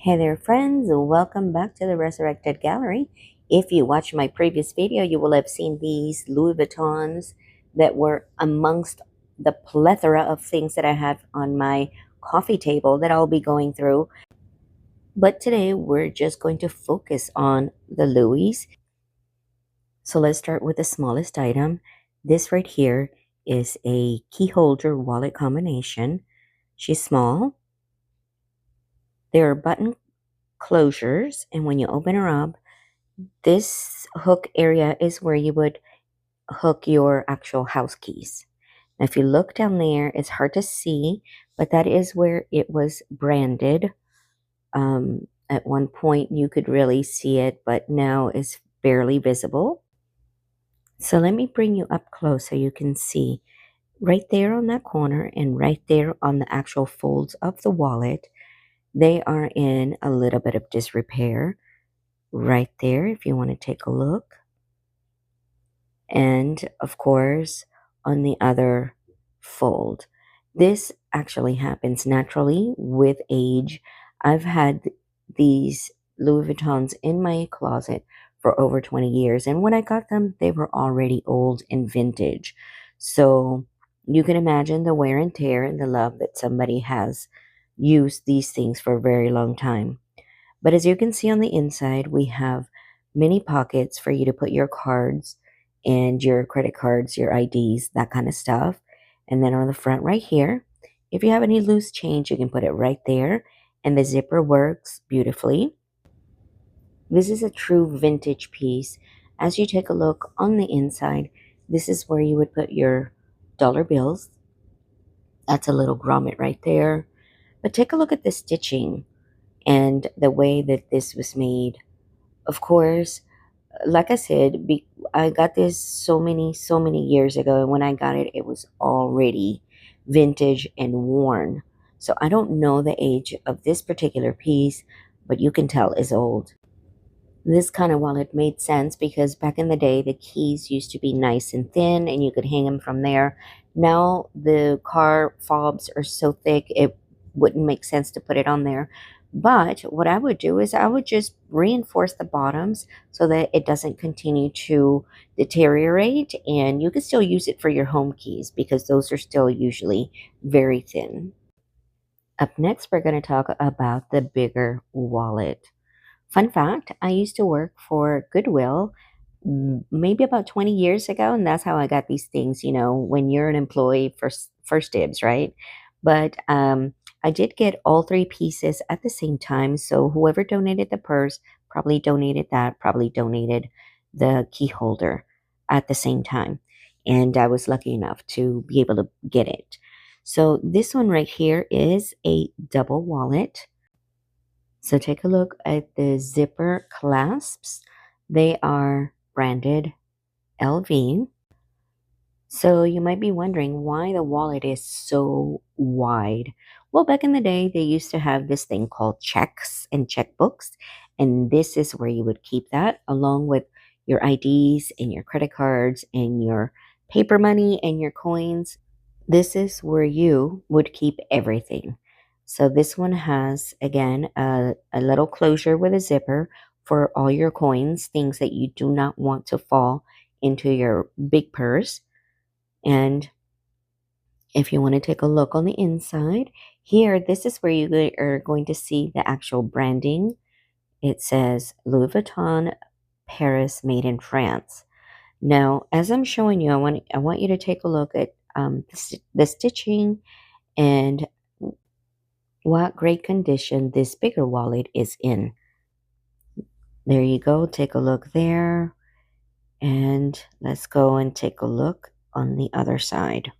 Hey there, friends. Welcome back to the Resurrected Gallery. If you watched my previous video, you will have seen these Louis Vuittons that were amongst the plethora of things that I have on my coffee table that I'll be going through. But today we're just going to focus on the Louis. So let's start with the smallest item. This right here is a key holder wallet combination. She's small. There are button closures, and when you open her up, this hook area is where you would hook your actual house keys. Now, if you look down there, it's hard to see, but that is where it was branded. At one point, you could really see it, but now it's barely visible. So let me bring you up close so you can see right there on that corner and right there on the actual folds of the wallet. They are in a little bit of disrepair right there if you want to take a look. And of course, on the other fold. This actually happens naturally with age. I've had these Louis Vuittons in my closet for over 20 years, and when I got them, they were already old and vintage. So you can imagine the wear and tear and the love that somebody has used these things for a very long time. But as you can see on the inside, we have many pockets for you to put your cards and your credit cards, your IDs, that kind of stuff. And then on the front right here, if you have any loose change, you can put it right there. And the zipper works beautifully. This is a true vintage piece. As you take a look on the inside, this is where you would put your dollar bills. That's a little grommet right there. But take a look at the stitching and the way that this was made. Of course, like I said, I got this so many years ago, and when I got it, it was already vintage and worn. So I don't know the age of this particular piece, but you can tell it's old. This kind of wallet made sense because back in the day, the keys used to be nice and thin, and you could hang them from there. Now the car fobs are so thick, it wouldn't make sense to put it on there. But what I would do is I would just reinforce the bottoms so that it doesn't continue to deteriorate, and you can still use it for your home keys because those are still usually very thin. Up next, we're going to talk about the bigger wallet. Fun fact, I used to work for Goodwill maybe about 20 years ago, and that's how I got these things, when you're an employee, first dibs, right? But I did get all three pieces at the same time, so whoever donated the purse probably donated that, probably donated the key holder at the same time. And I was lucky enough to be able to get it. So this one right here is a double wallet. So take a look at the zipper clasps. They are branded LV. So you might be wondering why the wallet is so wide. Well, back in the day, they used to have this thing called checks and checkbooks. And this is where you would keep that along with your IDs and your credit cards and your paper money and your coins. This is where you would keep everything. So this one has, again, a little closure with a zipper for all your coins, things that you do not want to fall into your big purse. And if you want to take a look on the inside, here, this is where you are going to see the actual branding. It says Louis Vuitton, Paris, made in France. Now, as I'm showing you, I want you to take a look at the stitching and what great condition this bigger wallet is in. There you go. Take a look there. And let's go and take a look on the other side.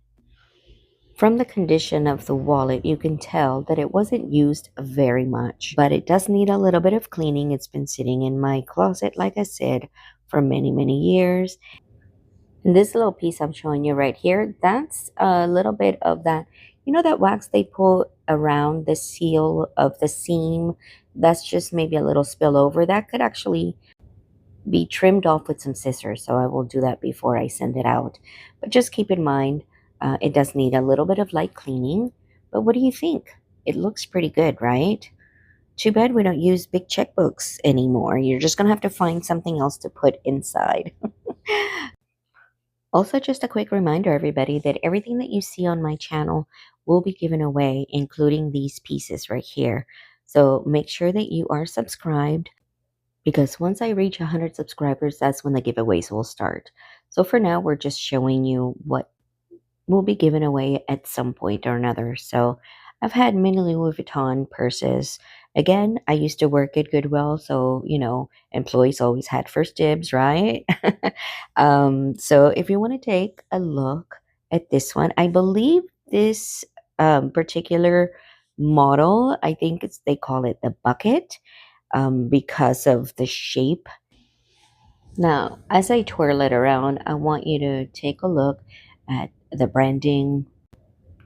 From the condition of the wallet, you can tell that it wasn't used very much, but it does need a little bit of cleaning. It's been sitting in my closet, like I said, for many years. And this little piece I'm showing you right here, that's a little bit of that, that wax they put around the seal of the seam? That's just maybe a little spillover. That could actually be trimmed off with some scissors. So I will do that before I send it out. But just keep in mind, it does need a little bit of light cleaning. But what do you think? It looks pretty good, right? Too bad we don't use big checkbooks anymore. You're just going to have to find something else to put inside. Also, just a quick reminder, everybody, that everything that you see on my channel will be given away, including these pieces right here. So make sure that you are subscribed, because once I reach 100 subscribers, that's when the giveaways will start. So for now, we're just showing you what will be given away at some point or another. So I've had many Louis Vuitton purses. Again, I used to work at Goodwill, so employees always had first dibs, right? So if you want to take a look at this one, I believe this particular model, I think they call it the bucket, because of the shape. Now, as I twirl it around, I want you to take a look at the branding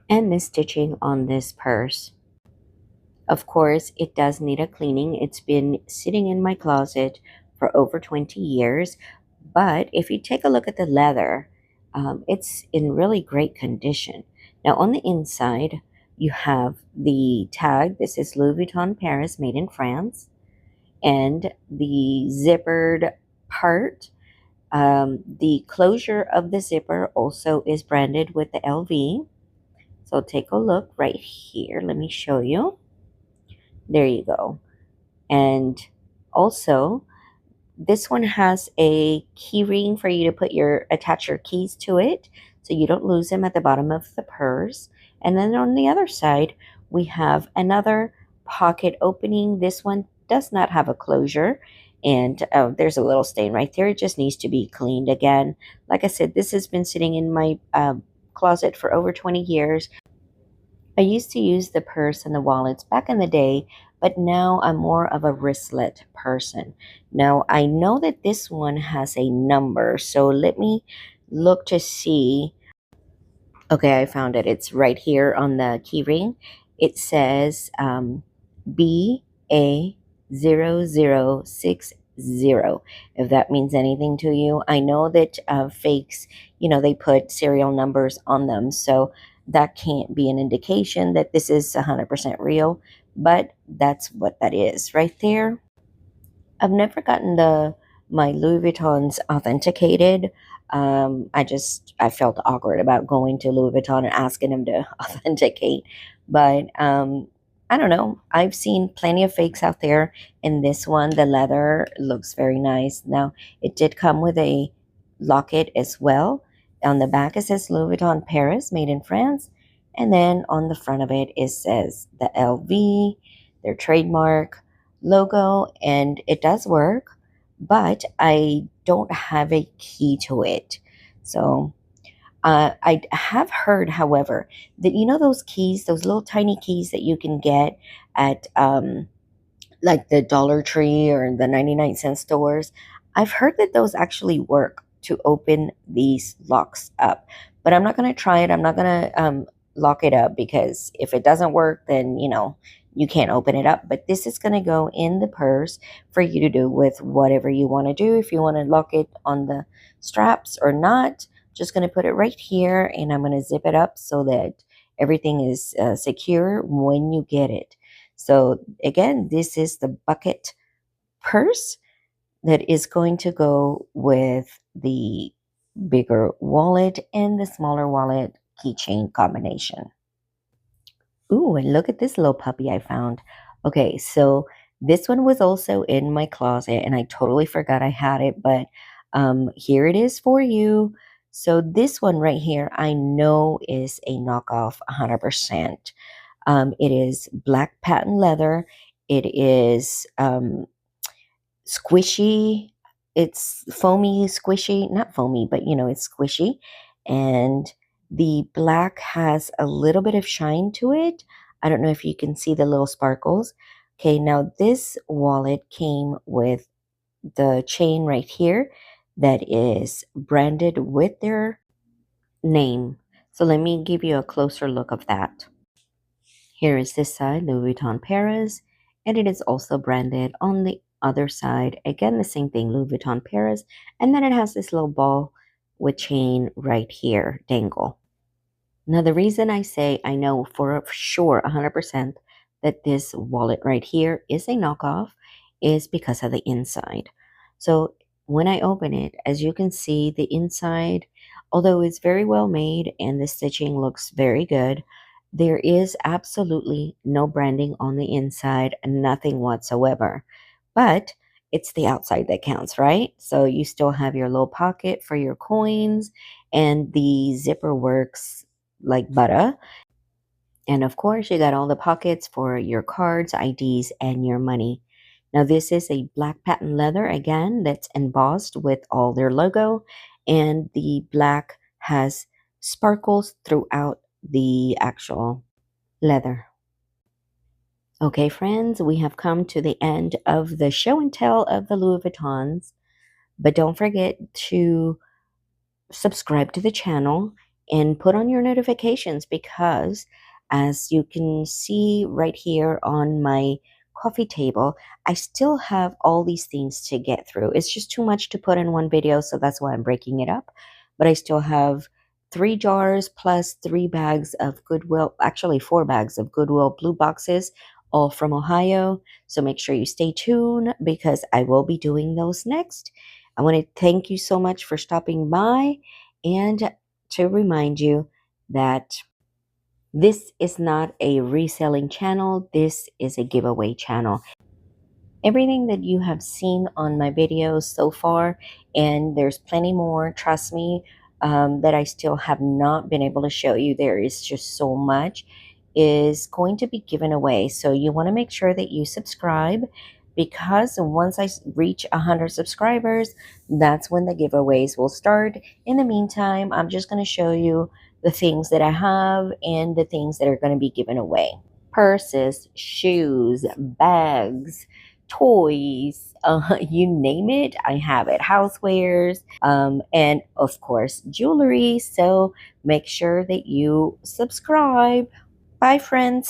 and the stitching on this purse. Of course, it does need a cleaning. It's been sitting in my closet for over 20 years. But if you take a look at the leather, it's in really great condition. Now, on the inside, you have the tag. This is Louis Vuitton Paris, made in France. And the zippered part, the closure of the zipper also is branded with the LV. So take a look right here. Let me show you. There you go. And also, this one has a key ring for you to attach your keys to it, so you don't lose them at the bottom of the purse. And then on the other side, we have another pocket opening. This one does not have a closure, and there's a little stain right there. It just needs to be cleaned again. Like I said, this has been sitting in my closet for over 20 years. I used to use the purse and the wallets back in the day, but now I'm more of a wristlet person. Now, I know that this one has a number, so let me look to see. Okay, I found it. It's right here on the key ring. It says BA0060. If that means anything to you. I know that fakes, they put serial numbers on them, so that can't be an indication that this is 100% real, but that's what that is right there. I've never gotten my Louis Vuittons authenticated. I felt awkward about going to Louis Vuitton and asking them to authenticate, but I don't know. I've seen plenty of fakes out there. In this one, the leather looks very nice. Now, it did come with a locket as well. On the back, it says Louis Vuitton Paris, made in France, and then on the front of it, it says the LV, their trademark logo, and it does work, but I don't have a key to it. So I have heard, however, that those keys, those little tiny keys that you can get at like the Dollar Tree or the 99-cent stores. I've heard that those actually work to open these locks up. But I'm not going to try it. I'm not going to lock it up, because if it doesn't work, then, you can't open it up. But this is going to go in the purse for you to do with whatever you want to do. If you want to lock it on the straps or not, just going to put it right here, and I'm going to zip it up so that everything is secure when you get it. So again, this is the bucket purse that is going to go with the bigger wallet and the smaller wallet keychain combination. Ooh, and look at this little puppy I found. Okay, so this one was also in my closet, and I totally forgot I had it, but here it is for you. So this one right here, I know is a knockoff 100%. It is black patent leather. It is squishy. It's foamy, squishy, not foamy, but it's squishy. And the black has a little bit of shine to it. I don't know if you can see the little sparkles. Okay, now this wallet came with the chain right here that is branded with their name. So let me give you a closer look of that. Here is this side, Louis Vuitton Paris, and it is also branded on the other side. Again, the same thing, Louis Vuitton Paris, and then it has this little ball with chain right here, dangle. Now, the reason I say I know for sure 100% that this wallet right here is a knockoff is because of the inside. So when I open it, as you can see, the inside, although it's very well made and the stitching looks very good, there is absolutely no branding on the inside, nothing whatsoever. But it's the outside that counts, right? So you still have your little pocket for your coins, and the zipper works like butter. And of course, you got all the pockets for your cards, IDs, and your money. Now, this is a black patent leather, again, that's embossed with all their logo, and the black has sparkles throughout the actual leather. Okay, friends, we have come to the end of the show and tell of the Louis Vuittons, but don't forget to subscribe to the channel and put on your notifications, because as you can see right here on my coffee table, I still have all these things to get through. It's just too much to put in one video, so that's why I'm breaking it up. But I still have 3 jars plus 3 bags of Goodwill, actually 4 bags of Goodwill blue boxes, all from Ohio. So make sure you stay tuned, because I will be doing those next. I want to thank you so much for stopping by, and to remind you that this is not a reselling channel. This is a giveaway channel. Everything that you have seen on my videos so far, and there's plenty more, trust me, that I still have not been able to show you. There is just so much is going to be given away. So you want to make sure that you subscribe, because once I reach 100 subscribers, that's when the giveaways will start. In the meantime, I'm just going to show you the things that I have and the things that are going to be given away. Purses, shoes, bags, toys, you name it, I have it. Housewares, and of course, jewelry. So make sure that you subscribe. Bye, friends.